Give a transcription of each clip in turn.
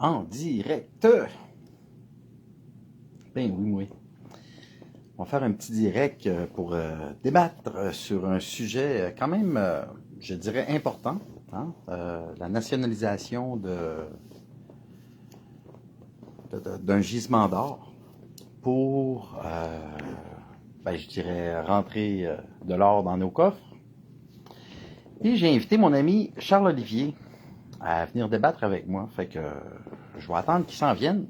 En direct. Ben oui, oui. On va faire un petit direct pour débattre sur un sujet quand même, je dirais, important. Hein? La nationalisation d'un gisement d'or pour, ben, je dirais, rentrer de l'or dans nos coffres. Et j'ai invité mon ami Charles Olivier à venir débattre avec moi. Fait que je vais attendre qu'il s'en vienne.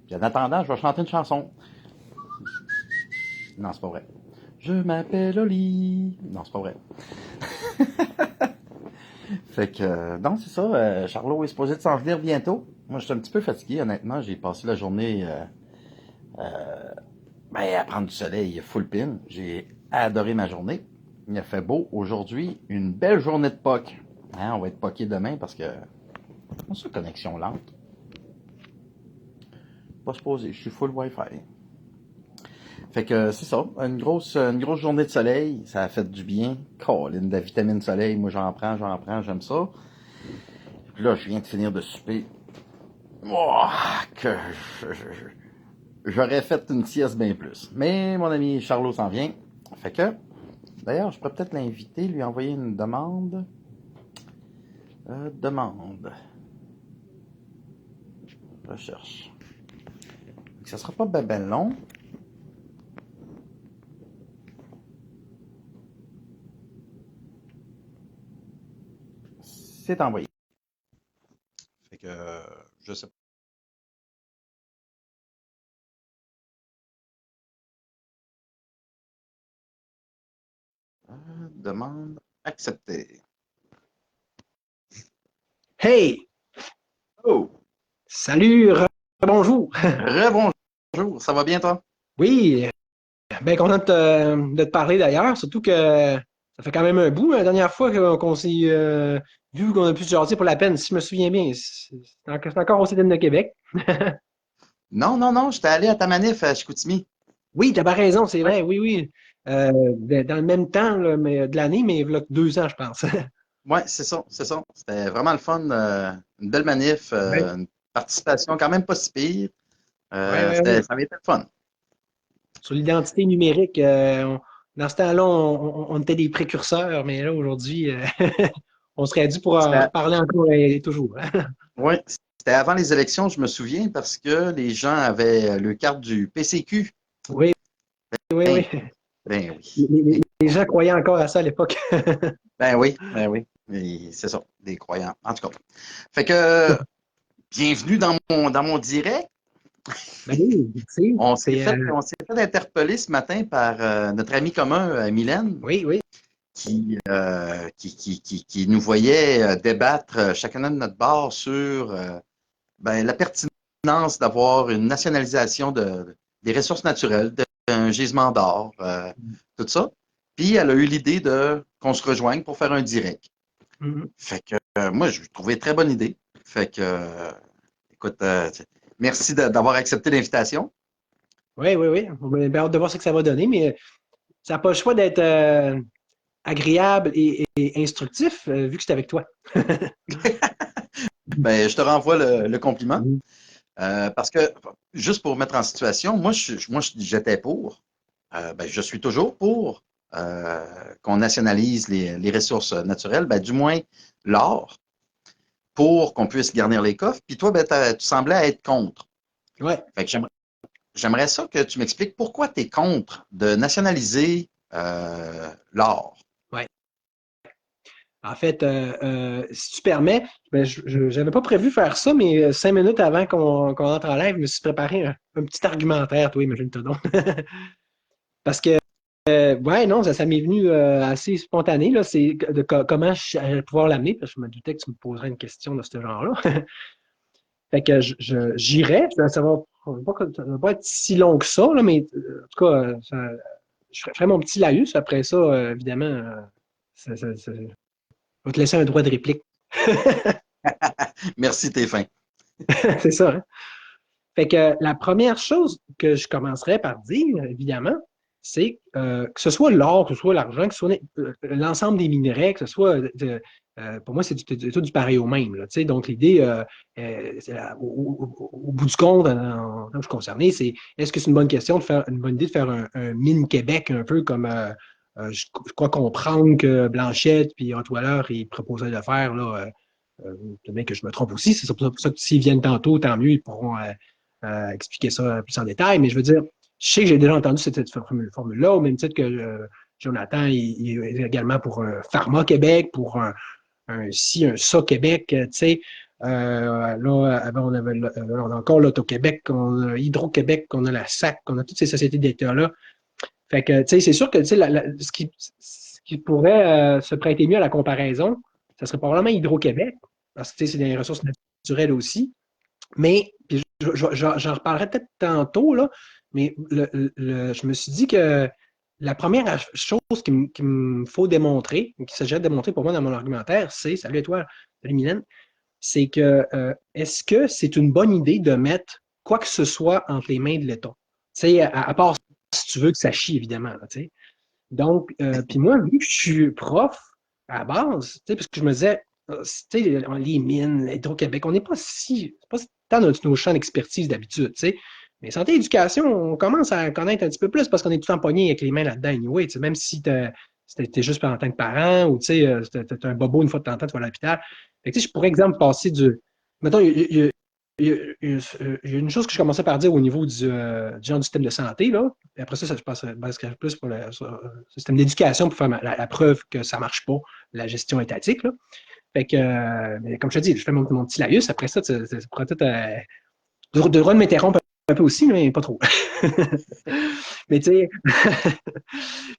Puis en attendant, je vais chanter une chanson. Non, c'est pas vrai. Je m'appelle Oli. Non, c'est pas vrai. Fait que, non, c'est ça. Charlot est supposé de s'en venir bientôt. Moi, je suis un petit peu fatigué, honnêtement. J'ai passé la journée ben, à prendre du soleil full pin. J'ai adoré ma journée. Il a fait beau aujourd'hui. Une belle journée de POC. Hein, on va être poqué demain parce que... On se connexion lente. Pas supposé. Je suis full Wi-Fi. Fait que c'est ça, une grosse journée de soleil, ça a fait du bien. Colline, de la vitamine soleil, moi j'en prends, j'aime ça. Puis là, je viens de finir de souper. Oh, que j'aurais fait une sieste bien plus. Mais mon ami Charlot s'en vient. Fait que, d'ailleurs, je pourrais peut-être l'inviter, lui envoyer une demande. Demande. Recherche. Ça sera pas ben long. C'est envoyé. Fait que, je sais pas. Demande acceptée. Hey! Oh! Salut! Bonjour! Rebonjour, ça va bien toi? Oui, bien content de te parler d'ailleurs, surtout que ça fait quand même un bout, la dernière fois qu'on s'est vu, qu'on a pu se jaser pour la peine, si je me souviens bien. C'est encore au CDN de Québec. Non, non, non, j'étais allé à ta manif à Chicoutimi. Oui, t'as pas raison, c'est Ouais, vrai, oui, oui. Dans le même temps là, de l'année, mais il y a 2 ans, je pense. ouais, c'est ça, c'est ça. C'était vraiment le fun, une belle manif, Oui, une participation quand même pas si pire. oui, oui, oui. Ça avait été le fun. Sur l'identité numérique, dans ce temps-là, on était des précurseurs, mais là, aujourd'hui, on serait dû pour en C'était, reparler encore et toujours. ouais, c'était avant les élections, je me souviens, parce que les gens avaient le carte du PCQ. Oui, oui, Ben, oui. ben oui. Les gens croyaient encore à ça à l'époque. Ben oui, ben oui. Et c'est ça, des croyants. En tout cas. Fait que, bienvenue dans mon direct. Ben oui, merci. On s'est fait interpeller ce matin par notre ami commun, Mylène, Oui, oui. qui nous voyait débattre chacun de notre bord sur ben, la pertinence d'avoir une nationalisation des ressources naturelles, d'un gisement d'or, tout ça. Puis elle a eu l'idée de qu'on se rejoigne pour faire un direct. Mhm. Fait que moi, je trouvais très bonne idée. Fait que, écoute, merci d'avoir accepté l'invitation. Oui, oui, oui. On a bien hâte de voir ce que ça va donner, mais ça n'a pas le choix d'être agréable et instructif, vu que c'est avec toi. Ben, je te renvoie le compliment. Mhm. Parce que, juste pour mettre en situation, j'étais pour, ben, je suis toujours pour qu'on nationalise les ressources naturelles, ben, du moins l'or, pour qu'on puisse garnir les coffres. Puis toi, ben, tu semblais être contre. Ouais, Fait que j'aimerais ça que tu m'expliques pourquoi tu es contre de nationaliser l'or. ouais. En fait, si tu permets, ben, j'avais pas prévu faire ça, mais 5 minutes avant qu'on entre en live, je me suis préparé un petit argumentaire, toi, imagine-toi donc. Parce que ouais, non, ça m'est venu assez spontané, là. C'est comment j'allais pouvoir l'amener, parce que je me doutais que tu me poserais une question de ce genre-là. Fait que j'irais, ça va pas être si long que ça, là, mais en tout cas, je ferais mon petit laïus. Après ça, évidemment, je vais te laisser un droit de réplique. Merci, t'es fin. C'est ça, hein? Fait que la première chose que je commencerais par dire, évidemment, c'est que ce soit l'or, que ce soit l'argent, que ce soit l'ensemble des minerais, que ce soit pour moi, c'est tout du pareil au même. Là, donc, l'idée, au bout du compte, en tant que je suis concerné, c'est est-ce que c'est une bonne question de faire une bonne idée de faire un mine Québec, un peu comme je crois comprendre que Blanchette puis Rottweiler, ils proposaient de faire là. Peut-être bien que je me trompe aussi. C'est pour ça que s'ils viennent tantôt, tant mieux, ils pourront expliquer ça plus en détail. Mais je veux dire, je sais que j'ai déjà entendu cette formule-là, au même titre que Jonathan, il est également pour un Pharma Québec, pour un ci, un ça Québec, tu sais. Là, on a encore l'Auto-Québec, on a Hydro-Québec, on a la SAC, on a toutes ces sociétés d'État-là. Fait que, tu sais, c'est sûr que, tu sais, ce qui pourrait se prêter mieux à la comparaison, ça serait probablement Hydro-Québec, parce que, tu sais, c'est des ressources naturelles aussi. Mais, puis j'en reparlerai peut-être tantôt, là, mais je me suis dit que la première chose qu'il me faut démontrer, qu'il s'agit de démontrer pour moi dans mon argumentaire, c'est, salut à toi, salut Mylène, c'est que est-ce que c'est une bonne idée de mettre quoi que ce soit entre les mains de l'État? Tu sais, à part si tu veux que ça chie, évidemment, là, tu sais. Donc, puis moi, vu que je suis prof à la base, tu sais, parce que je me disais, tu sais, les mines, l'Hydro-Québec, on n'est pas si, c'est pas tant nos champs d'expertise d'habitude, tu sais. Mais santé et éducation, on commence à connaître un petit peu plus parce qu'on est tout le temps pogné avec les mains là-dedans, anyway, tu sais, même si t'es juste en tant que parent ou, tu sais, t'es un bobo une fois de temps en temps, tu vas à l'hôpital. Fait que, tu sais, je pourrais, exemple, passer du, mettons, il y a une chose que je commençais par dire au niveau du genre du système de santé, là. Et après ça, je passerai plus pour le système d'éducation pour faire la preuve que ça ne marche pas, la gestion étatique, là. Fait que, comme je te dis, je fais mon petit laïus. Après ça, tu pourras peut-être de m'interrompre un peu aussi, mais pas trop. Mais tu sais,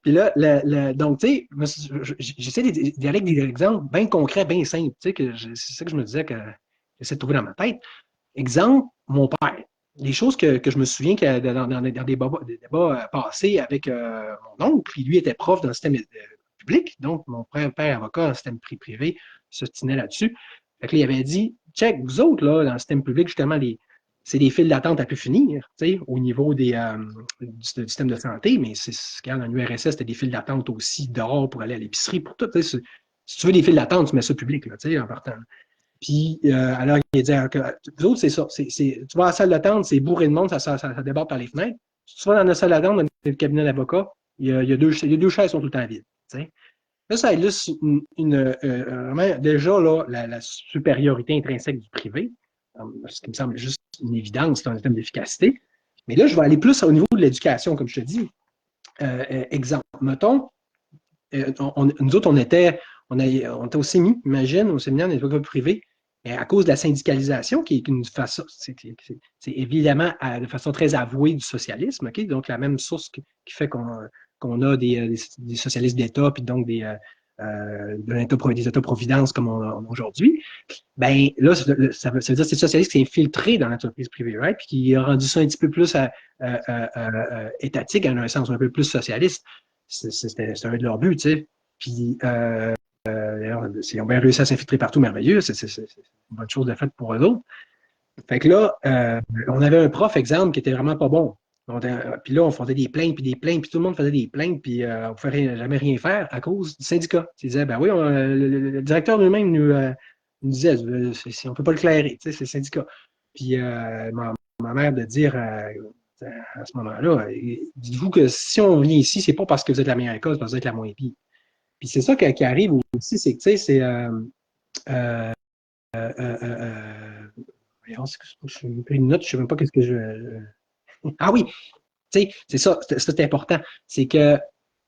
puis là, donc tu sais, j'essaie d'y aller avec des exemples bien concrets, bien simples. Tu sais, c'est ça que je me disais que j'essaie de trouver dans ma tête. Exemple, mon père. Les choses que je me souviens que dans des débats passés avec mon oncle, puis lui était prof dans le système public, donc mon père avocat dans le système privé se tenait là-dessus. Fait que là, il avait dit, check, vous autres, là, dans le système public, justement, c'est des files d'attente à pu finir, tu sais, au niveau du système de santé, mais quand dans l'URSS, c'était des files d'attente aussi dehors pour aller à l'épicerie, pour tout. Si tu veux des files d'attente, tu mets ça public, là, tu sais, en partant. Puis, alors, il a dit, vous autres, c'est ça. Tu vas à la salle d'attente, c'est bourré de monde, ça déborde par les fenêtres. Si tu vas dans la salle d'attente, dans le cabinet d'avocat, il y a deux chaises qui sont tout le temps vides. T'sais. Là, ça illustre vraiment, déjà là, la supériorité intrinsèque du privé, ce qui me semble juste une évidence dans le thème d'efficacité. Mais là, je vais aller plus au niveau de l'éducation, comme je te dis. Exemple, mettons, nous autres, on était au CEMI, imagine, au séminaire d'école privée, et à cause de la syndicalisation, qui est une façon, c'est évidemment de façon très avouée du socialisme, okay? Donc la même source qui fait qu'on a des socialistes d'État, puis donc des États-providence comme on a aujourd'hui, ben là, ça veut dire que c'est le socialiste qui s'est infiltré dans l'entreprise privée, right? Puis qui a rendu ça un petit peu plus étatique, en un sens un peu plus socialiste. C'était un de leurs buts, tu sais. Puis, ils ont bien réussi à s'infiltrer partout, merveilleux. C'est une bonne chose de fait pour eux autres. Fait que là, on avait un prof, exemple, qui était vraiment pas bon. Puis là, on faisait des plaintes, puis tout le monde faisait des plaintes, puis on ne pouvait jamais rien faire à cause du syndicat. Il disait, ben oui, le directeur lui-même nous disait, on ne peut pas le clairer, tu sais, c'est le syndicat. Puis ma mère de dire à ce moment-là, dites-vous que si on vient ici, c'est pas parce que vous êtes la meilleure école, c'est parce que vous êtes la moins pire. Puis c'est ça qui arrive aussi, c'est que, tu sais, c'est je me pris une note, je ne sais même pas qu'est-ce que Ah oui, tu sais, c'est ça, c'est important. C'est que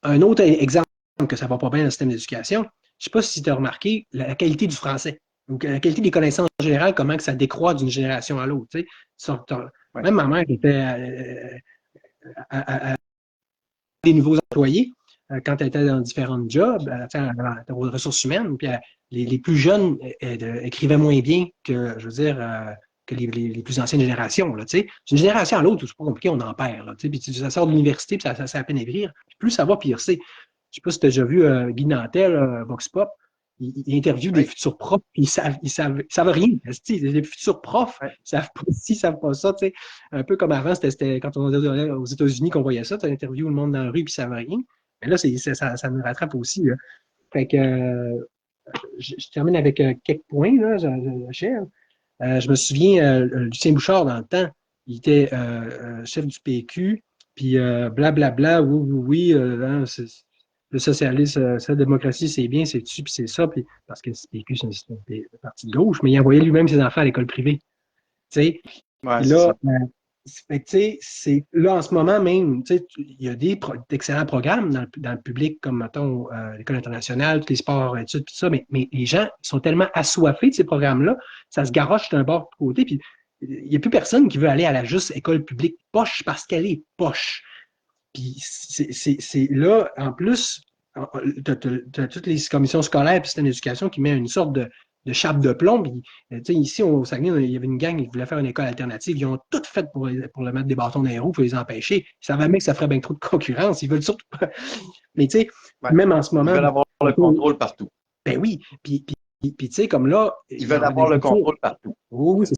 un autre exemple que ça va pas bien dans le système d'éducation, je ne sais pas si tu as remarqué la qualité du français, ou la qualité des connaissances en général, comment que ça décroît d'une génération à l'autre. Tu sais. Même ma mère était à des nouveaux employés quand elle était dans différents jobs, aux ressources humaines, puis les plus jeunes écrivaient moins bien que, je veux dire, que les plus anciennes générations. Là, c'est une génération à l'autre, c'est pas compliqué, on en perd. Là, puis ça sort de l'université, puis ça a à peine écrire. Plus ça va, pire c'est. Je sais pas si tu as déjà vu Guy Nantel, Vox Pop. Il interviewe des futurs profs, puis ils savent rien. Les futurs profs, ils savent pas ci, ils savent pas ça. T'sais. Un peu comme avant, c'était quand on était aux États-Unis qu'on voyait ça, tu interviews le monde dans la rue, puis ils savent rien. Mais là, ça nous rattrape aussi. Là. Fait que, je termine avec quelques points, là, Gilles. Je me souviens, Lucien Bouchard, dans le temps, il était chef du PQ, puis blablabla, oui, oui, oui, le socialisme, la démocratie, c'est bien, c'est dessus, puis c'est ça, puis, parce que le PQ, c'est un parti de gauche, mais il envoyait lui-même ses enfants à l'école privée. Tu sais, Ouais, puis c'est là, ça. fait que, tu sais, c'est là en ce moment même, tu sais, il y a d'excellents programmes dans le public, comme mettons l'École internationale, tous les sports, études, tout ça, mais les gens sont tellement assoiffés de ces programmes-là, ça se garoche d'un bord de côté, puis il n'y a plus personne qui veut aller à la juste école publique poche parce qu'elle est poche. Puis c'est là, en plus, tu as toutes les commissions scolaires puis système d'éducation qui met une sorte de chape de plomb. Puis, ici, au Saguenay, il y avait une gang qui voulait faire une école alternative. Ils ont tout fait pour le mettre des bâtons dans les roues, pour les empêcher. Ils savaient même que ça ferait bien trop de concurrence. Ils veulent surtout pas. Mais tu sais, Ouais. même en ce Ils moment, veulent avoir le contrôle partout. ben oui. Puis tu sais, comme là, Ils il y veulent aura des avoir le efforts. contrôle partout. Oui, oui, c'est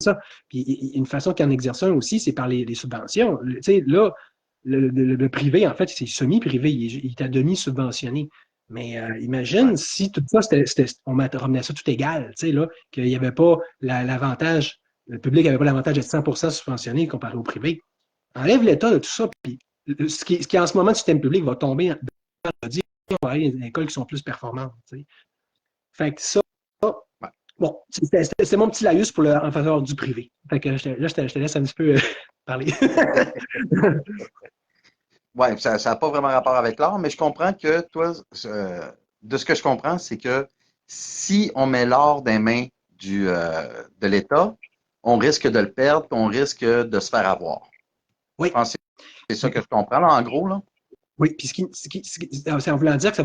ça. Puis une façon qu'ils en exercent un aussi, c'est par les subventions. Tu sais, là, le privé, en fait, c'est semi-privé. Il est à demi subventionné. Mais Ouais. imagine si tout ça, on ramenait ça tout égal, tu sais, là, qu'il n'y avait pas l'avantage, le public n'avait pas l'avantage d'être 100% subventionné comparé au privé. Enlève l'État de tout ça, puis ce qui en ce moment, le système public va tomber, on va dire, on va aller dans des écoles qui sont plus performantes. Tu sais. Fait que ça, Ouais. bon, c'était mon petit laïus en faveur du privé. Fait que je te laisse un petit peu parler. Ouais, ça n'a pas vraiment rapport avec l'art, mais je comprends que toi, de ce que je comprends, c'est que si on met l'art dans les mains de l'État, on risque de le perdre, puis on risque de se faire avoir. Je Oui. pense que c'est ça que je comprends, là, en gros, là. Oui, puis c'est en voulant dire que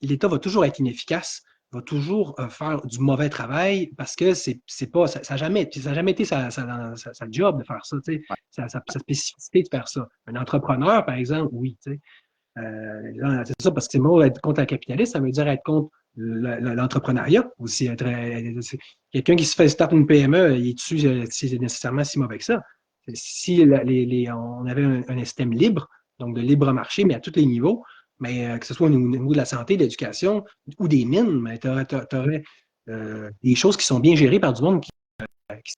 l'État va toujours être inefficace, va toujours faire du mauvais travail parce que c'est pas, ça n'a jamais, ça a jamais été sa job de faire ça, tu sais, Ouais. sa spécificité de faire ça. Un entrepreneur, par exemple, oui, tu sais. C'est ça, parce que c'est mot être contre le capitalisme, ça veut dire être contre l'entrepreneuriat aussi. Quelqu'un qui se fait start une PME, il est dessus, c'est nécessairement si mauvais que ça. Si on avait un système libre, donc de libre marché, mais à tous les niveaux, mais que ce soit au niveau de la santé, de l'éducation ou des mines, mais tu aurais, des choses qui sont bien gérées par du monde qui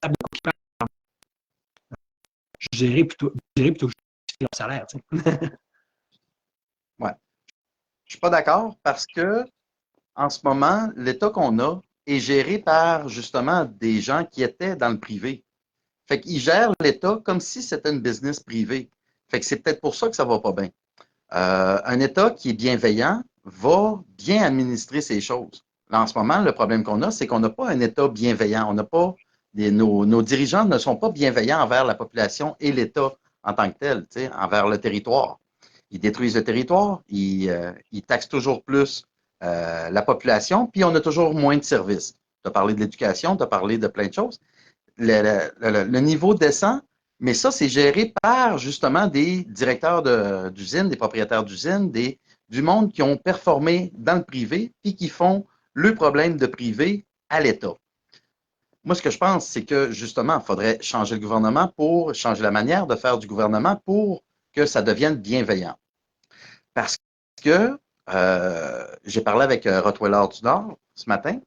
savent de quoi ils parlent, gérer plutôt que leur salaire. Tu sais. Ouais. Je suis pas d'accord parce que en ce moment, l'État qu'on a est géré par justement des gens qui étaient dans le privé. Fait qu'ils gèrent l'État comme si c'était une business privée. Fait que c'est peut-être pour ça que ça va pas bien. Un État qui est bienveillant va bien administrer ces choses. Là, en ce moment, le problème qu'on a, c'est qu'on n'a pas un État bienveillant. On n'a pas nos dirigeants ne sont pas bienveillants envers la population et l'État en tant que tel, envers le territoire. Ils détruisent le territoire, ils taxent toujours plus la population, puis on a toujours moins de services. Tu as parlé de l'éducation, tu as parlé de plein de choses. Le niveau descend, mais ça, c'est géré par justement des directeurs d'usines, des propriétaires d'usines, du monde qui ont performé dans le privé, puis qui font le problème de privé à l'État. Moi, ce que je pense, c'est que justement, il faudrait changer le gouvernement pour changer la manière de faire du gouvernement pour que ça devienne bienveillant. Parce que j'ai parlé avec Rottweiler du Nord ce matin,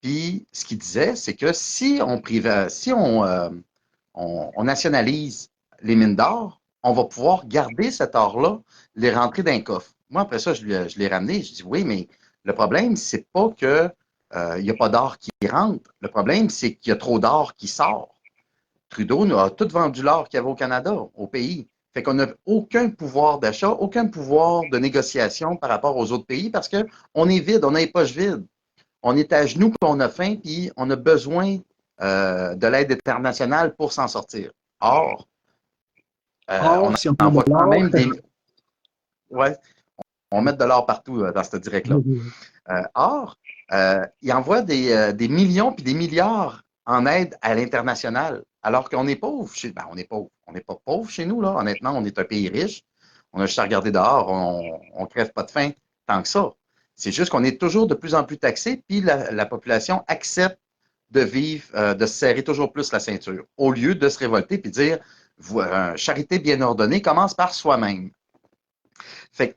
puis ce qu'il disait, c'est que si on nationalise les mines d'or, on va pouvoir garder cet or-là, les rentrer dans un coffre. Moi, après ça, je l'ai ramené. Je dis oui, mais le problème, c'est pas que il n'y a pas d'or qui rentre. Le problème, c'est qu'il y a trop d'or qui sort. Trudeau a tout vendu l'or qu'il y avait au Canada, au pays. Fait qu'on n'a aucun pouvoir d'achat, aucun pouvoir de négociation par rapport aux autres pays parce qu'on est vide, on a les poches vides. On est à genoux, puis on a faim, puis on a besoin de l'aide internationale pour s'en sortir. Or, on Or, si on parle de envoie quand l'or, même des. Ouais, on met de l'or partout dans cette direction-là. Or, il envoie des millions puis des milliards en aide à l'international, alors qu'on est pauvre. On est pauvre. On n'est pas pauvre chez nous, là. Honnêtement, on est un pays riche. On a juste à regarder dehors. On crève pas de faim tant que ça. C'est juste qu'on est toujours de plus en plus taxé, puis la population accepte de vivre, de se serrer toujours plus la ceinture, au lieu de se révolter puis dire charité bien ordonnée commence par soi-même. Fait que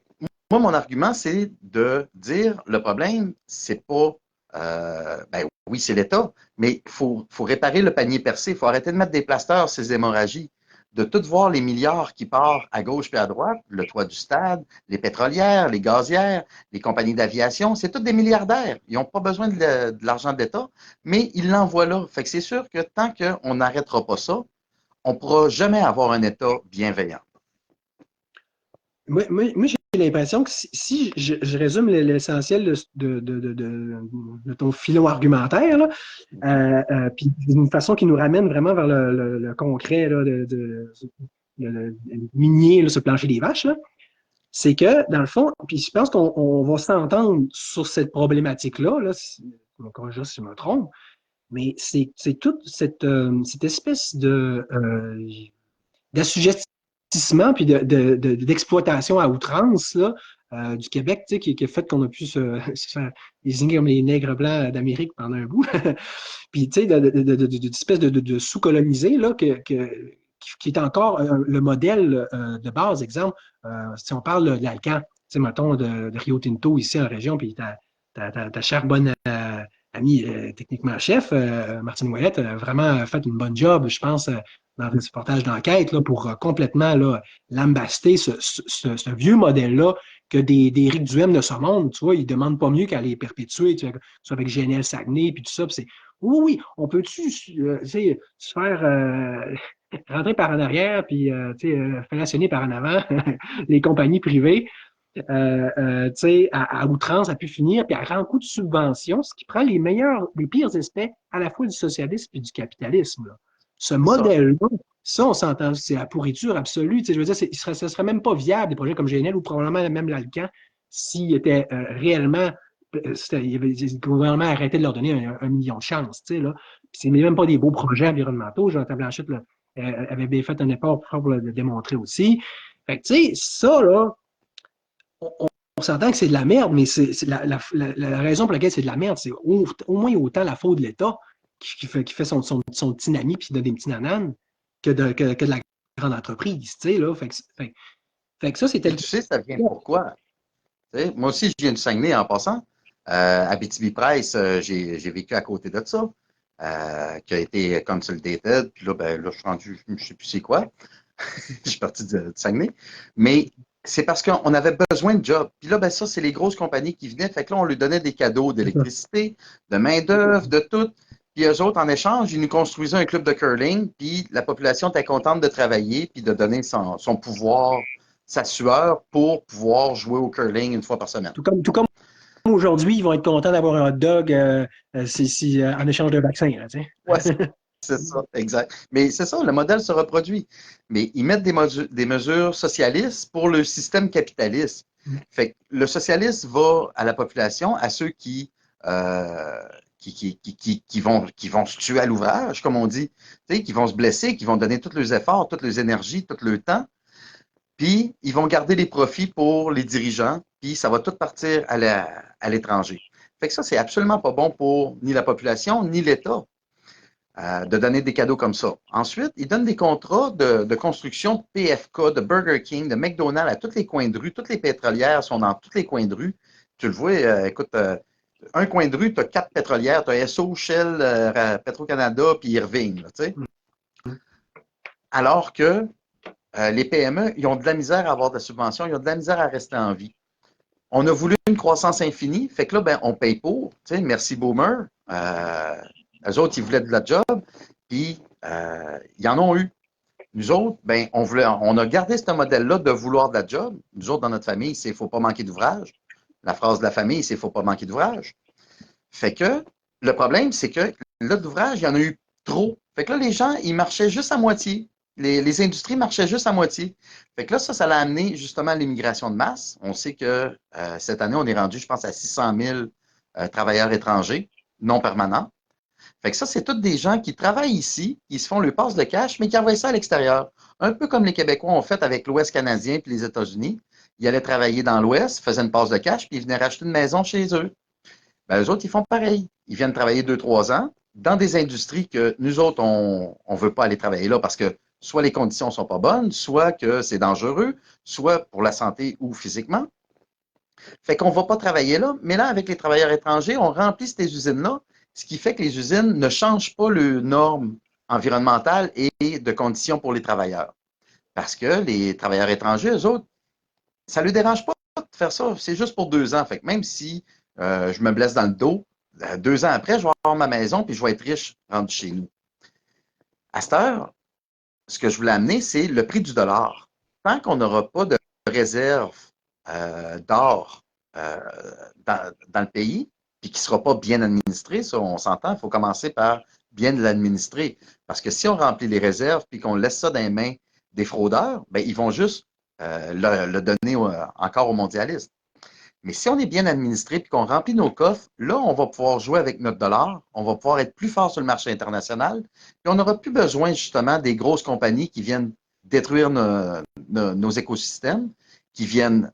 moi, mon argument, c'est de dire le problème, c'est pas. Ben oui, c'est l'État, mais faut réparer le panier percé. Il faut arrêter de mettre des plasteurs sur ces hémorragies. De tout voir les milliards qui partent à gauche et à droite, le toit du stade, les pétrolières, les gazières, les compagnies d'aviation, c'est tous des milliardaires. Ils n'ont pas besoin de l'argent de l'État, mais ils l'envoient là. Fait que c'est sûr que tant qu'on n'arrêtera pas ça, on ne pourra jamais avoir un État bienveillant. Moi, j'ai l'impression que si je résume l'essentiel de ton filon argumentaire, là, puis d'une façon qui nous ramène vraiment vers le concret là, minier là, sur le plancher des vaches, là, c'est que, dans le fond, puis je pense qu'on va s'entendre sur cette problématique-là, là, me corrige si je me trompe, mais c'est toute cette espèce d'assujettissement puis d'exploitation à outrance là, du Québec, tu sais, qui a fait qu'on a pu se faire désigner comme les nègres blancs d'Amérique pendant un bout. Puis, tu sais, d'espèce de sous-colonisé, là, qui est encore le modèle de base. Exemple, si on parle de l'Alcan, tu sais, mettons, de Rio Tinto ici en région, puis ta chère bonne amie, techniquement chef, Martine Ouellette, a vraiment fait une bonne job, je pense, dans le reportage d'enquête, là, pour complètement là, lambaster ce vieux modèle-là que des Rick Duhem de ce monde, tu vois, ils ne demandent pas mieux qu'à les perpétuer, tu vois, soit avec GNL Saguenay, puis tout ça, puis c'est oui, oui, on peut-tu se faire rentrer par en arrière, puis fellationner par en avant les compagnies privées, à outrance, à pu finir, puis à grand coup de subvention, ce qui prend les pires aspects à la fois du socialisme et du capitalisme. Là. Ce C'est ça. modèle-là, ça, on s'entend, c'est la pourriture absolue. Je veux dire, ce serait même pas viable, des projets comme GNL ou probablement même l'Alcan, s'il était réellement le gouvernement arrêtait de leur donner un million de chances. Là. C'est même pas des beaux projets environnementaux. Jonathan Blanchette là, avait bien fait un effort pour le démontrer aussi. Fait que, tu sais, ça, là, on s'entend que c'est de la merde, mais c'est la raison pour laquelle c'est de la merde, c'est au moins autant la faute de l'État qui fait son petit nani puis qui donne des petits nananes que de la grande entreprise. Tu sais, là. Fait que ça, c'était Puis le. tu sais, ça vient pourquoi? Tu sais, moi aussi, je viens du Saguenay en passant. Abitibi-Price, j'ai vécu à côté de ça, qui a été consolidated. Puis là, ben, là, je suis rendu, je ne sais plus c'est quoi. Je suis parti du Saguenay. Mais c'est parce qu'on avait besoin de jobs. Puis là, ben, ça, c'est les grosses compagnies qui venaient. Fait que là, on lui donnait des cadeaux d'électricité, de main-d'œuvre, de tout. Puis eux autres, en échange, ils nous construisaient un club de curling. Puis la population était contente de travailler puis de donner son pouvoir, sa sueur pour pouvoir jouer au curling une fois par semaine. Tout comme aujourd'hui, ils vont être contents d'avoir un hot dog en échange d'un vaccin. Là, tu Ouais, sais. c'est ça, exact. Mais c'est ça, le modèle se reproduit. Mais ils mettent des mesures socialistes pour le système capitaliste. Fait que le socialiste va à la population, à ceux euh, qui vont se tuer à l'ouvrage, comme on dit, tu sais, qui vont se blesser, qui vont donner tous leurs efforts, toutes leurs énergies, tout le temps. Puis, ils vont garder les profits pour les dirigeants, puis ça va tout partir à l'étranger. Fait que ça, c'est absolument pas bon pour ni la population, ni l'État de donner des cadeaux comme ça. Ensuite, ils donnent des contrats de construction de PFK, de Burger King, de McDonald's à tous les coins de rue. Toutes les pétrolières sont dans tous les coins de rue. Tu le vois, écoute, un coin de rue, tu as 4 pétrolières, tu as Esso, Shell, Petro-Canada, puis Irving. Là, tu sais. Alors que les PME, ils ont de la misère à avoir de la subvention, ils ont de la misère à rester en vie. On a voulu une croissance infinie, fait que là, ben, on paye pour. Tu sais, merci Boomer. Eux autres, ils voulaient de la job, puis ils en ont eu. Nous autres, ben, on a gardé ce modèle-là de vouloir de la job. Nous autres, dans notre famille, c'est faut pas manquer d'ouvrage. La phrase de la famille, c'est faut pas manquer d'ouvrage. Fait que le problème, c'est que là, d'ouvrage, il y en a eu trop. Fait que là, les gens, ils marchaient juste à moitié. Les industries marchaient juste à moitié. Fait que là, ça l'a amené justement à l'immigration de masse. On sait que cette année, on est rendu, je pense, à 600 000 travailleurs étrangers non permanents. Fait que ça, c'est tous des gens qui travaillent ici, qui se font le passe de cash, mais qui envoient ça à l'extérieur. Un peu comme les Québécois ont fait avec l'Ouest canadien puis les États-Unis. Ils allaient travailler dans l'Ouest, faisaient une passe de cash, puis ils venaient racheter une maison chez eux. Ben, eux autres, ils font pareil. Ils viennent travailler 2, 3 ans dans des industries que nous autres, on ne veut pas aller travailler là parce que soit les conditions ne sont pas bonnes, soit que c'est dangereux, soit pour la santé ou physiquement. Fait qu'on ne va pas travailler là, mais là, avec les travailleurs étrangers, on remplit ces usines-là, ce qui fait que les usines ne changent pas les normes environnementales et de conditions pour les travailleurs. Parce que les travailleurs étrangers, eux autres, ça ne leur dérange pas de faire ça. C'est juste pour 2 ans. Fait que même si je me blesse dans le dos, 2 ans après, je vais avoir ma maison puis je vais être riche rendu chez nous. À cette heure, ce que je voulais amener, c'est le prix du dollar. Tant qu'on n'aura pas de réserve d'or euh, dans le pays, puis qui ne sera pas bien administré, ça, on s'entend, il faut commencer par bien l'administrer. Parce que si on remplit les réserves, puis qu'on laisse ça dans les mains des fraudeurs, ben, ils vont juste le donner encore aux mondialistes. Mais si on est bien administré puis qu'on remplit nos coffres, là, on va pouvoir jouer avec notre dollar, on va pouvoir être plus fort sur le marché international, puis on n'aura plus besoin justement des grosses compagnies qui viennent détruire nos écosystèmes, qui viennent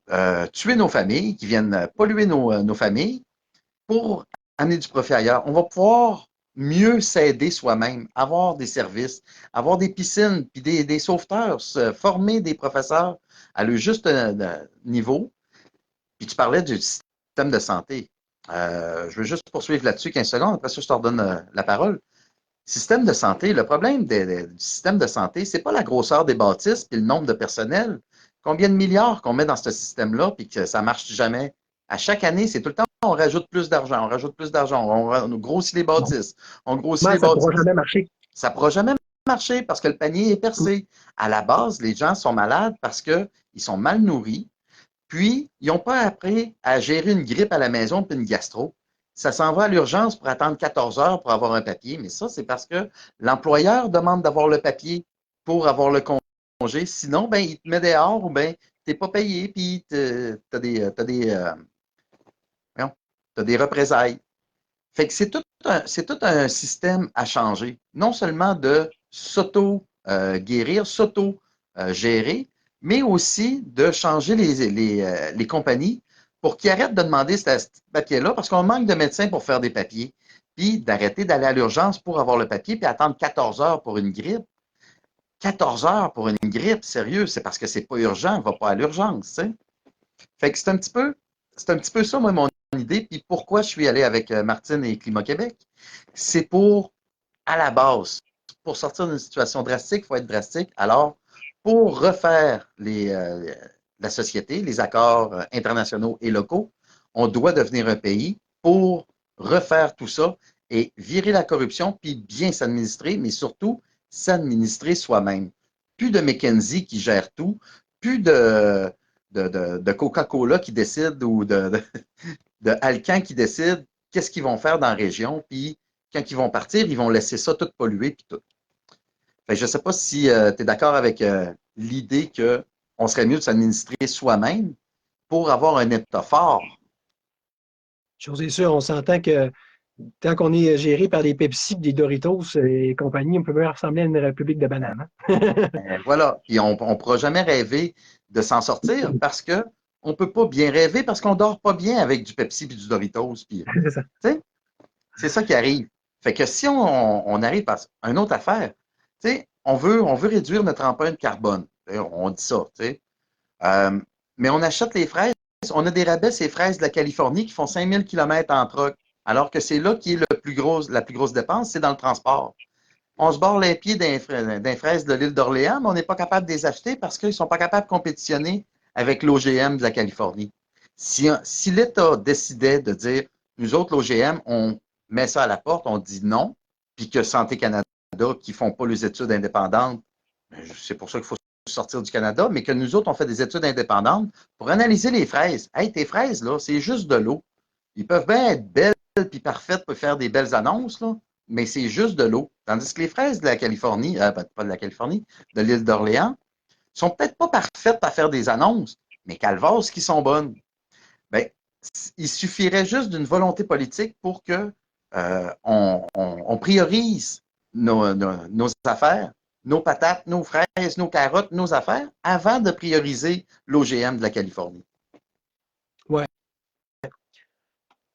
tuer nos familles, qui viennent polluer nos familles pour amener du profit ailleurs. On va pouvoir mieux s'aider soi-même, avoir des services, avoir des piscines, puis des sauveteurs, former des professeurs à le juste niveau. Puis tu parlais du système de santé. Je veux juste poursuivre là-dessus 15 secondes, après ça, je te redonne la parole. Système de santé, le problème du système de santé, c'est pas la grosseur des bâtisses puis le nombre de personnel. Combien de milliards qu'on met dans ce système-là puis que ça marche jamais. À chaque année, c'est tout le temps, on rajoute plus d'argent, on rajoute plus d'argent, on grossit les bâtisses, on grossit Moi, les ça ne pourra bâtisses. jamais marcher. Ça ne pourra jamais marcher parce que le panier est percé. À la base, les gens sont malades parce qu'ils sont mal nourris, puis, ils n'ont pas appris à gérer une grippe à la maison puis une gastro. Ça s'en va à l'urgence pour attendre 14 heures pour avoir un papier. Mais ça, c'est parce que l'employeur demande d'avoir le papier pour avoir le congé. Sinon, ben, il te met dehors ou ben, tu n'es pas payé puis tu as des représailles. Fait que c'est tout un système à changer. Non seulement de s'auto-guérir, s'auto-gérer, mais aussi de changer les compagnies pour qu'ils arrêtent de demander ce papier-là, parce qu'on manque de médecins pour faire des papiers, puis d'arrêter d'aller à l'urgence pour avoir le papier, puis attendre 14 heures pour une grippe. 14 heures pour une grippe, sérieux, c'est parce que c'est pas urgent, on va pas à l'urgence, tu sais. Fait que c'est un petit peu ça, moi, mon idée. Puis pourquoi je suis allé avec Martine et Climat Québec? C'est pour, à la base, pour sortir d'une situation drastique, il faut être drastique. Alors, pour refaire la société, les accords internationaux et locaux, on doit devenir un pays pour refaire tout ça et virer la corruption, puis bien s'administrer, mais surtout s'administrer soi-même. Plus de McKinsey qui gère tout, plus de Coca-Cola qui décide ou de Alcan qui décide qu'est-ce qu'ils vont faire dans la région, puis quand ils vont partir, ils vont laisser ça tout polluer, puis tout. Fait que je ne sais pas si tu es d'accord avec l'idée qu'on serait mieux de s'administrer soi-même pour avoir un État fort. Chose est sûre, on s'entend que tant qu'on est géré par des Pepsi, des Doritos et compagnie, on peut bien ressembler à une république de bananes. Hein? Voilà. Puis on ne pourra jamais rêver de s'en sortir parce que on ne peut pas bien rêver parce qu'on ne dort pas bien avec du Pepsi et du Doritos. Puis, C'est ça. c'est ça qui arrive. Fait que si on arrive à une autre affaire, on veut réduire notre empreinte carbone. On dit ça, tu sais. Mais on achète les fraises. On a des rabais, ces fraises de la Californie qui font 5000 km en truck. Alors que c'est là qui est la plus grosse dépense, c'est dans le transport. On se barre les pieds d'un fraises de l'île d'Orléans, mais on n'est pas capable de les acheter parce qu'ils ne sont pas capables de compétitionner avec l'OGM de la Californie. Si l'État décidait de dire, nous autres, l'OGM, on met ça à la porte, on dit non, puis que Santé Canada, qui ne font pas les études indépendantes, c'est pour ça qu'il faut sortir du Canada, mais que nous autres, on fait des études indépendantes pour analyser les fraises. Hey, tes fraises, là, c'est juste de l'eau. Ils peuvent bien être belles puis parfaites pour faire des belles annonces, là, mais c'est juste de l'eau. Tandis que les fraises de la Californie, pas de la Californie, de l'île d'Orléans, sont peut-être pas parfaites à faire des annonces, mais calvas qui sont bonnes. Ben, il suffirait juste d'une volonté politique pour que on priorise nos affaires, nos patates, nos fraises, nos carottes, nos affaires, avant de prioriser l'OGM de la Californie. Ouais,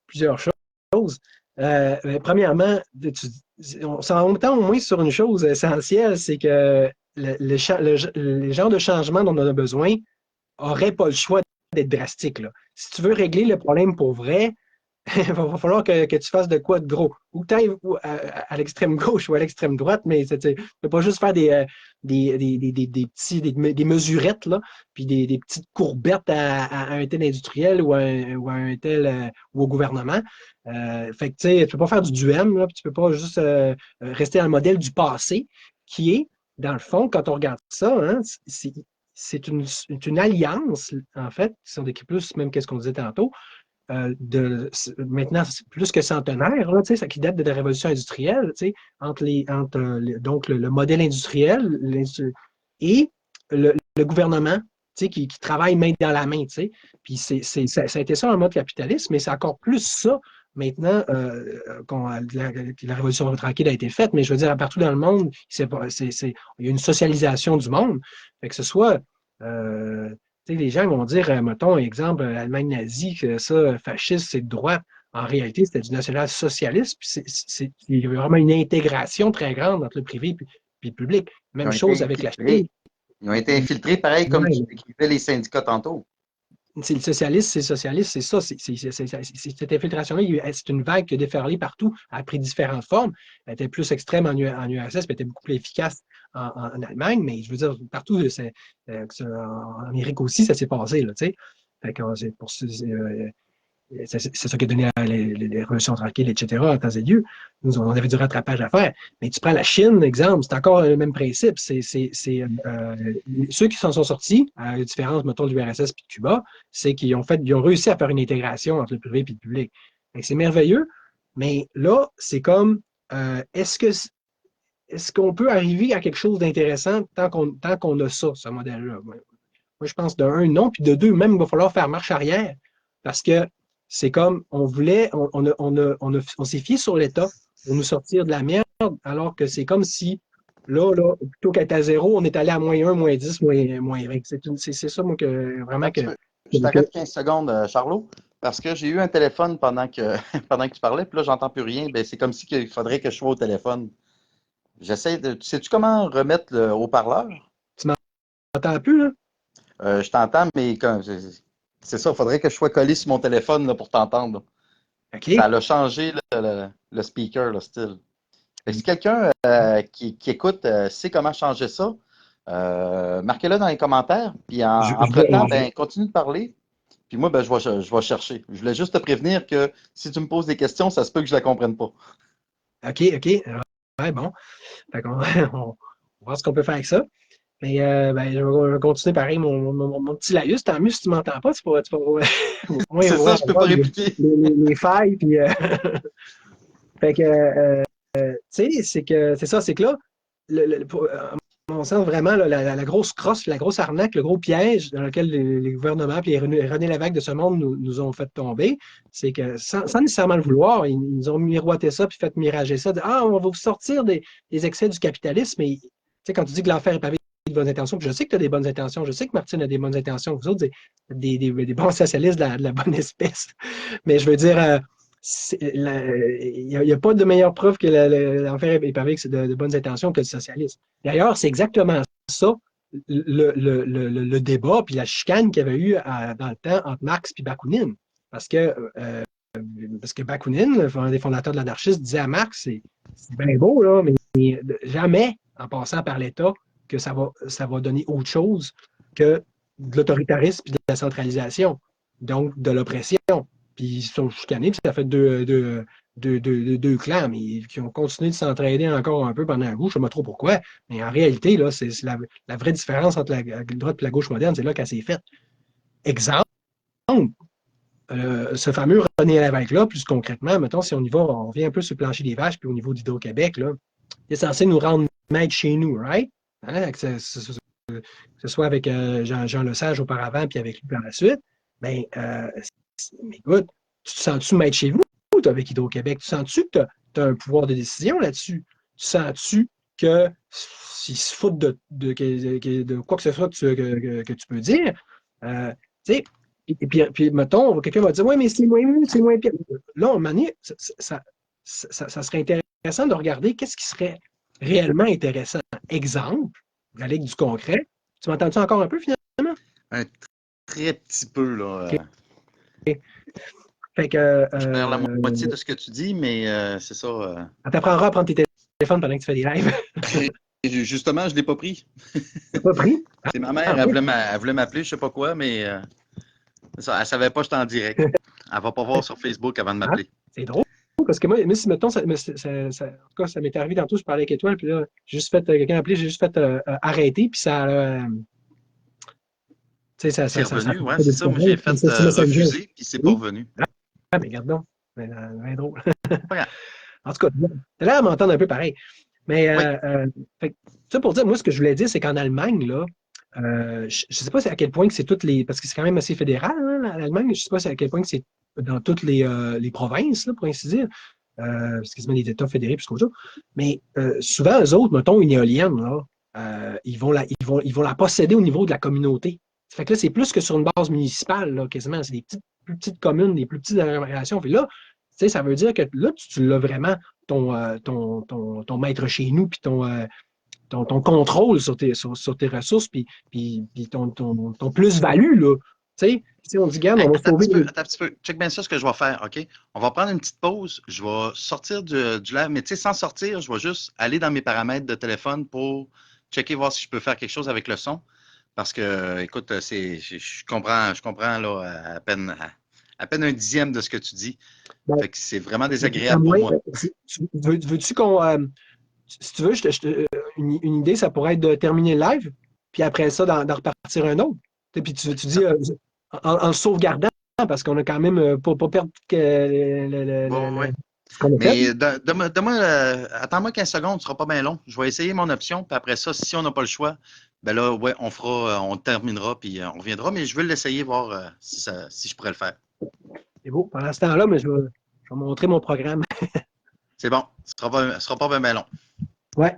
plusieurs choses. Premièrement, on s'entend au moins sur une chose essentielle, c'est que les genres de changements dont on a besoin n'auraient pas le choix d'être drastiques. Là. si tu veux régler le problème pour vrai, il va falloir que tu fasses de quoi de gros. Ou que tu ailles à l'extrême gauche ou à l'extrême droite, mais tu ne peux pas juste faire des mesurettes, là, puis des petites courbettes à un tel industriel ou à un tel ou au gouvernement. Fait que tu ne peux pas faire du duem, là, puis tu ne peux pas juste rester dans le modèle du passé, qui est, dans le fond, quand on regarde ça, hein, c'est une alliance, en fait, si on décrit plus même qu'est-ce qu'on disait tantôt, maintenant, c'est plus que centenaire, là, ça qui date de la révolution industrielle, donc le modèle industriel et le gouvernement qui travaille main dans la main. Puis ça a été ça en mode capitaliste, mais c'est encore plus ça maintenant quand la révolution tranquille a été faite. Mais je veux dire, partout dans le monde, il y a une socialisation du monde. Fait que ce soit les gens vont dire, mettons, exemple, l'Allemagne nazie, que ça, fasciste, c'est de droite. En réalité, c'était du national-socialisme. Il y a vraiment une intégration très grande entre le privé et le public. Ils Même ont été chose avec la Chine. infiltrés. Ils ont été infiltrés, pareil comme tu Ouais, décrivais les syndicats tantôt. c'est le socialiste, c'est ça. Cette infiltration-là, c'est une vague qui a déferlé partout, a pris différentes formes. Elle était plus extrême en URSS, puis elle était beaucoup plus efficace en Allemagne, mais je veux dire, partout, en Amérique aussi, ça s'est passé, là, tu sais. Fait que c'est ça qui a donné les révolutions tranquilles, etc., en temps et lieu. Nous, on avait du rattrapage à faire. Mais tu prends la Chine, exemple, c'est encore le même principe. Ceux qui s'en sont sortis, à la différence, mettons, de l'URSS et de Cuba, c'est qu'ils ont réussi à faire une intégration entre le privé et le public. C'est merveilleux, mais là, c'est comme, est-ce qu'on peut arriver à quelque chose d'intéressant tant qu'on a ça, ce modèle-là? Moi, je pense de un, non, puis de deux, même, il va falloir faire marche arrière parce que c'est comme on s'est fié sur l'État pour nous sortir de la merde, alors que c'est comme si, plutôt qu'être à zéro, on est allé à -1, -10, -20. C'est ça, moi, Attends vraiment un petit que. peu. Je t'arrête 15 secondes, Charlot, parce que j'ai eu un téléphone pendant que, pendant que tu parlais, puis là, j'entends plus rien. Ben, c'est comme si il faudrait que je sois au téléphone. J'essaie de. Sais-tu comment remettre le haut-parleur? Tu m'entends plus, là? Je t'entends, mais c'est ça, il faudrait que je sois collé sur mon téléphone là, pour t'entendre. Ça OK. a changé le speaker, le style. Fait que si quelqu'un qui écoute sait comment changer ça, marquez-le dans les commentaires. Puis Je entre-temps, vais. ben, continue de parler. Puis moi, ben, je vais chercher. Je voulais juste te prévenir que si tu me poses des questions, ça se peut que je ne la comprenne pas. OK, OK. Ouais, bon. Fait qu'on on va voir ce qu'on peut faire avec ça. Mais ben, je vais continuer pareil mon petit laïus. Tant mieux si tu m'entends pas, au moins C'est ça, je peux avoir pas répliquer. les failles. Puis, fait que, tu sais, c'est ça, c'est que là, à mon sens, vraiment, là, la grosse crosse, la grosse arnaque, le gros piège dans lequel les gouvernements et René Lévesque de ce monde nous ont fait tomber, c'est que sans nécessairement le vouloir, ils nous ont miroité ça puis fait mirager ça. On va vous sortir des excès du capitalisme. Et tu sais, quand tu dis que l'enfer est pavé de bonnes intentions, puis je sais que tu as des bonnes intentions, je sais que Martine a des bonnes intentions, vous autres, des bons socialistes de la bonne espèce. Mais je veux dire, il n'y a pas de meilleure preuve que l'enfer est pavé de bonnes intentions que le socialisme. D'ailleurs, c'est exactement ça, le débat puis la chicane qu'il y avait eu dans le temps entre Marx et Bakounine. Parce que, euh, parce que Bakounine, un des fondateurs de l'anarchisme, disait à Marx, c'est bien beau, là, mais jamais, en passant par l'État, que ça va donner autre chose que de l'autoritarisme et de la centralisation, donc de l'oppression. Puis ils se sont chicanés, puis ça fait deux clans, mais qui ont continué de s'entraider encore un peu pendant un bout. Je ne sais pas trop pourquoi. Mais en réalité, là, c'est la vraie différence entre la droite et la gauche moderne, c'est là qu'elle s'est faite. Exemple, ce fameux René Lévesque-là, plus concrètement, mettons, si on y va, on revient un peu sur le plancher des vaches, puis au niveau d'Hydro-Québec, là, il est censé nous rendre maîtres chez nous, right? Hein? Que ce soit avec Jean Lesage auparavant, puis avec lui par la suite. Ben, mais écoute, tu te sens-tu maître chez vous avec Hydro-Québec? Tu sens-tu que tu as un pouvoir de décision là-dessus? Tu sens-tu que s'ils se foutent de quoi que ce soit que tu peux dire, tu sais, et puis, mettons, quelqu'un va dire, oui, mais c'est moins pire. Là, on moment ça serait intéressant de regarder qu'est-ce qui serait réellement intéressant. Exemple, avec du concret. Tu m'entends-tu encore un peu finalement? Un très petit peu, là. OK. Fait que, Je perds la moitié de ce que tu dis, mais c'est ça. on t'apprendra à prendre tes téléphones pendant que tu fais des lives. Justement, je ne l'ai pas pris. T'as pas pris? C'est ma Ah mère, oui, elle voulait m'appeler, je sais pas quoi, mais ça, elle ne savait pas que j'étais en direct. Elle va pas voir sur Facebook avant de ah, m'appeler. c'est drôle. Parce que moi, si mettons, en tout cas, ça m'est arrivé tantôt, je parlais avec Étoile, puis là, j'ai juste fait, quelqu'un a appelé, j'ai juste fait arrêter, puis ça a, tu sais, C'est ça revenu, ouais, fait c'est des ça. Moi, j'ai problèmes. fait C'est Messenger. refuser, puis c'est pas Oui. revenu. Ah, mais regarde donc. C'est drôle. Pas grave. En tout cas, t'as l'air à m'entendre un peu pareil. Mais, Oui, fait que, ça pour dire, moi, ce que je voulais dire, c'est qu'en Allemagne, là, je ne sais pas à quel point que c'est toutes les. Parce que c'est quand même assez fédéral, hein, l'Allemagne. Je ne sais pas à quel point que c'est dans toutes les provinces, là, pour ainsi dire. Parce que c'est des États fédérés plus qu'autre chose. Mais souvent, eux autres, mettons, une éolienne, là, ils vont la posséder au niveau de la communauté. Ça fait que là, c'est plus que sur une base municipale, là, quasiment. C'est des plus petites communes, des plus petites agglomérations. Puis là, tu sais, ça veut dire que là, tu l'as vraiment ton maître chez nous, puis ton contrôle sur tes ressources, puis ton plus-value, là. Tu sais, si on dit, regarde, hey, on va sauver. attends un petit peu. Check bien ça, ce que je vais faire, OK? On va prendre une petite pause. Je vais sortir du live, mais tu sais, sans sortir, je vais juste aller dans mes paramètres de téléphone pour checker, voir si je peux faire quelque chose avec le son. Parce que, écoute, je comprends là, à peine un dixième de ce que tu dis. Ben, Fait que c'est vraiment à désagréable pour moins, moi. veux-tu qu'on. Si tu veux, une idée, ça pourrait être de terminer le live, puis après ça, d'en repartir un autre. Puis tu dis, en le sauvegardant, parce qu'on a quand même pas perdre Ouais, ouais, ouais. ce qu'on a fait. Mais attends-moi 15 secondes, ce sera pas bien long. Je vais essayer mon option, puis après ça, si on n'a pas le choix, ben là, ouais, on terminera, puis on reviendra. Mais je vais l'essayer, voir si je pourrais le faire. C'est beau. Pendant ce temps-là, mais je vais montrer mon programme. C'est bon, ce sera pas bien, bien long. Ouais.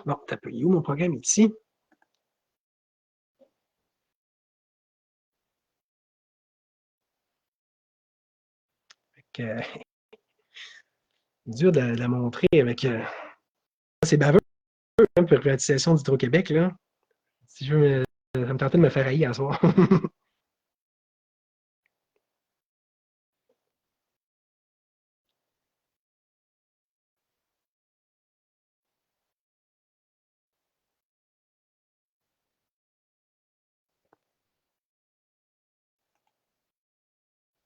Bon, t'as peu où mon programme ici? C'est dur de la montrer avec. C'est baveux, hein, pour la privatisation d'Hydro-Québec, là. Si je veux, ça me tentait de me faire haïr à soir.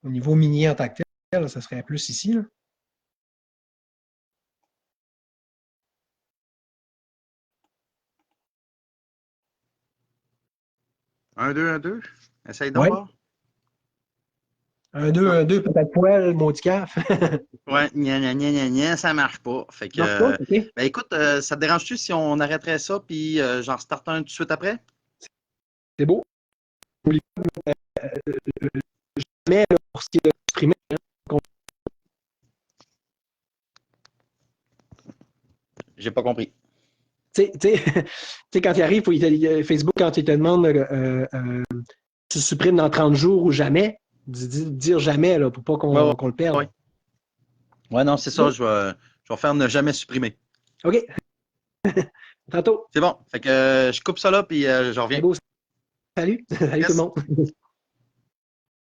Au niveau minier en tant que tel, là, ça serait plus ici, là. Un, deux. Essaye donc Ouais. voir. Un, Non. deux, peut-être poil, maudit caf. Ouais, gna, ça marche pas. Fait que, Marche pas? OK. ben écoute, ça te dérange-tu si on arrêterait ça, puis j'en starte un tout de suite après? C'est beau. N'oublie pas jamais, là, pour ce qui est de supprimer, hein, J'ai pas compris. tu sais, quand il arrive, Facebook, quand il te demande tu supprimes dans 30 jours ou jamais, dire jamais là, pour pas Ouais, ouais, qu'on le perde. ouais. Ouais, non, c'est ça, je vais faire ne jamais supprimer. OK. Tantôt. C'est bon. Fait que je coupe ça là, puis je C'est reviens. beau. Salut. Salut tout le Yes. monde.